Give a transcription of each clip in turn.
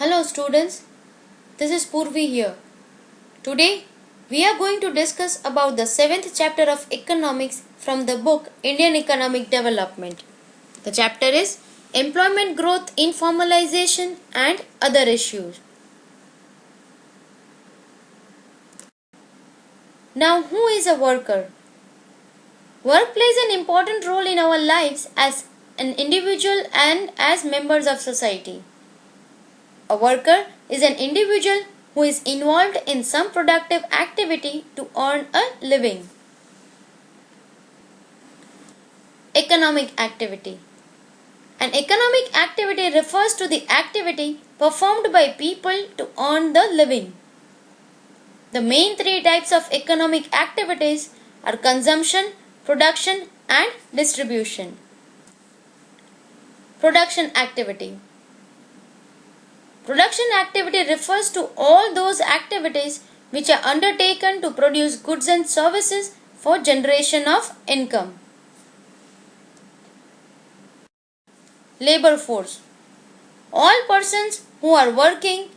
Hello students, this is Purvi here. Today we are going to discuss about the 7th chapter of economics from the book Indian Economic Development. The chapter is Employment Growth, Informalization and Other Issues. Now, who is a worker? Work plays an important role in our lives as an individual and as members of society. A worker is an individual who is involved in some productive activity to earn a living. Economic activity. An economic activity refers to the activity performed by people to earn the living. The main three types of economic activities are consumption, production and distribution. Production activity. Production activity refers to all those activities which are undertaken to produce goods and services for generation of income. Labor force. All persons who are working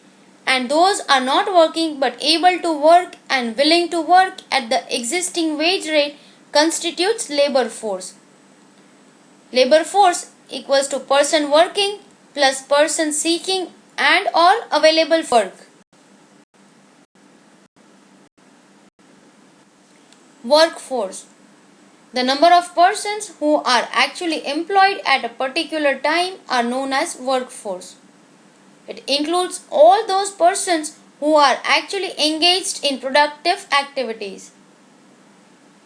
and those are not working but able to work and willing to work at the existing wage rate constitutes labor force. Labor force equals to person working plus person seeking and or available work. Workforce. The number of persons who are actually employed at a particular time are known as workforce. It includes all those persons who are actually engaged in productive activities.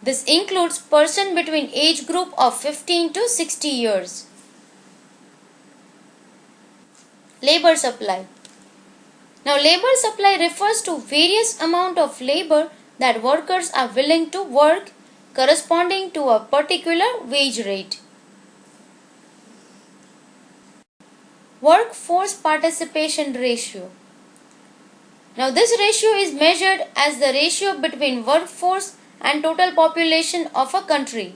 This includes persons between age group of 15 to 60 years. Labor supply. Now, labor supply refers to various amount of labor that workers are willing to work corresponding to a particular wage rate. Workforce participation ratio. Now, this ratio is measured as the ratio between workforce and total population of a country.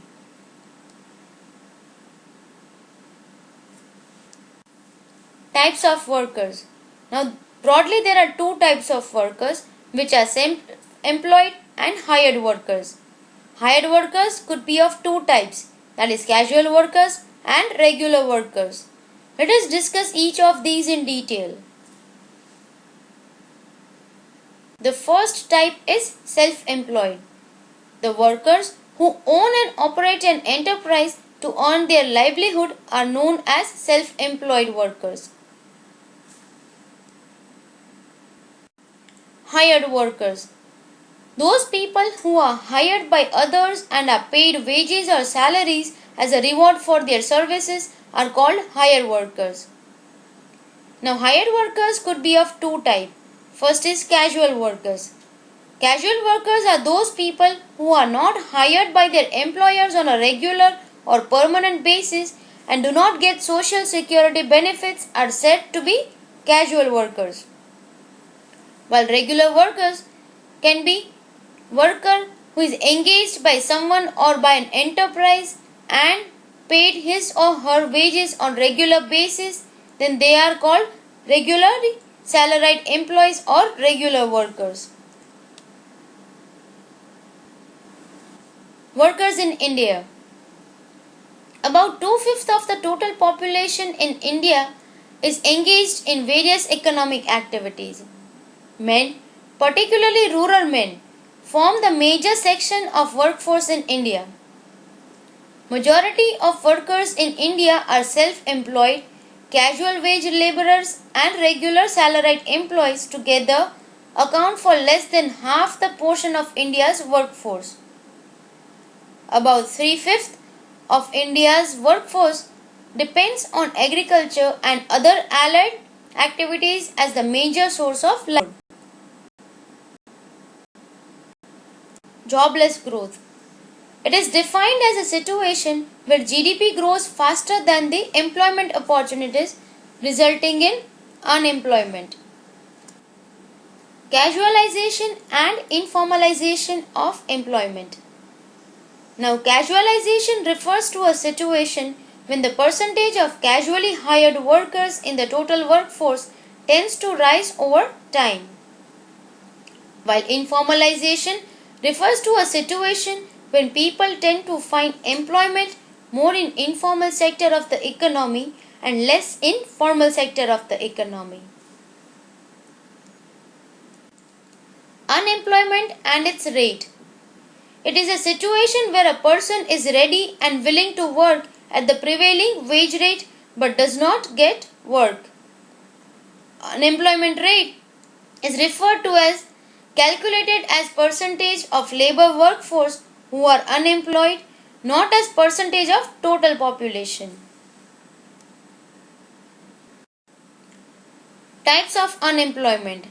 Types of workers. Now, broadly there are two types of workers which are self-employed and hired workers. Hired workers could be of two types, that is casual workers and regular workers. Let us discuss each of these in detail. The first type is self-employed. The workers who own and operate an enterprise to earn their livelihood are known as self-employed workers. Hired workers. Those people who are hired by others and are paid wages or salaries as a reward for their services are called hired workers. Now, hired workers could be of two types. First is casual workers. Casual workers are those people who are not hired by their employers on a regular or permanent basis and do not get social security benefits are said to be casual workers. While regular workers can be worker who is engaged by someone or by an enterprise and paid his or her wages on regular basis, then they are called regularly salaried employees or regular workers. Workers in India. About 2/5 of the total population in India is engaged in various economic activities. Men, particularly rural men, form the major section of workforce in India. Majority of workers in India are self-employed, casual wage laborers and regular salaried employees together account for less than half the portion of India's workforce. About 3/5 of India's workforce depends on agriculture and other allied activities as the major source of livelihood. Jobless growth. It is defined as a situation where GDP grows faster than the employment opportunities, resulting in unemployment. Casualization and informalization of employment. Now, casualization refers to a situation when the percentage of casually hired workers in the total workforce tends to rise over time, while informalization refers to a situation when people tend to find employment more in informal sector of the economy and less in formal sector of the economy. Unemployment and its rate. It is a situation where a person is ready and willing to work at the prevailing wage rate but does not get work. Unemployment rate is referred to as calculated as percentage of labor workforce who are unemployed, not as percentage of total population. Types of unemployment.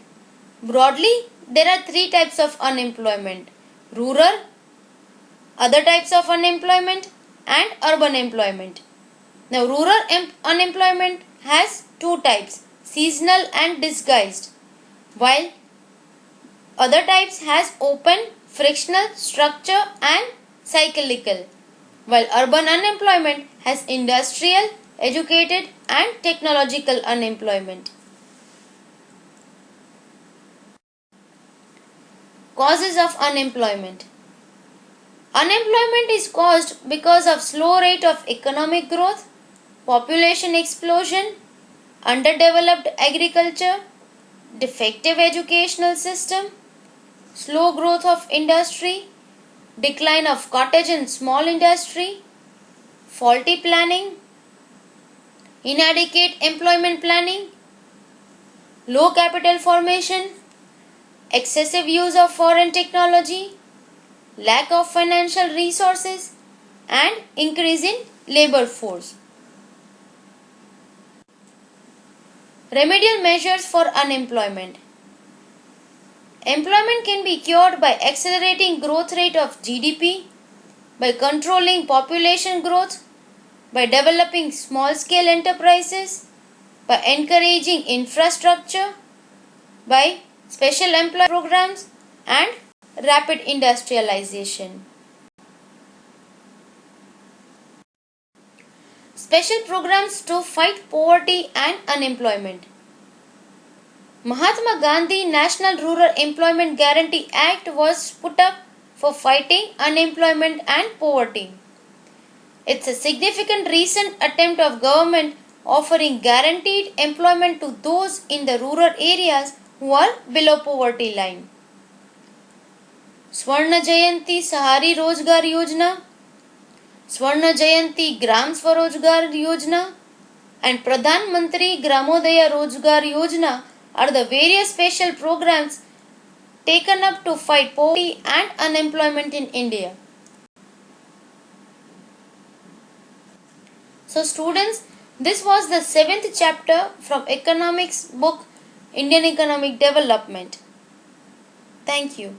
Broadly, there are three types of unemployment: rural, other types of unemployment, and urban employment. Now, rural unemployment has two types: seasonal and disguised, while other types has open, frictional, structure and cyclical, while urban unemployment has industrial, educated and technological unemployment. Causes of unemployment. Unemployment is caused because of slow rate of economic growth, population explosion, underdeveloped agriculture, defective educational system, slow growth of industry, decline of cottage and small industry, faulty planning, inadequate employment planning, low capital formation, excessive use of foreign technology, lack of financial resources, and increase in labor force. Remedial measures for unemployment. Employment can be cured by accelerating growth rate of GDP, by controlling population growth, by developing small scale enterprises, by encouraging infrastructure, by special employment programs and rapid industrialization. Special programs to fight poverty and unemployment. Mahatma Gandhi National Rural Employment Guarantee Act was put up for fighting unemployment and poverty. It's a significant recent attempt of government offering guaranteed employment to those in the rural areas who are below poverty line. Swarna Jayanti Sahari Rozgar Yojana, Swarna Jayanti Gram Swarojgar Yojana and Pradhan Mantri Gramodaya Rozgar Yojana are the various special programs taken up to fight poverty and unemployment in India. So students, this was the 7th chapter from economics book Indian Economic Development. Thank you.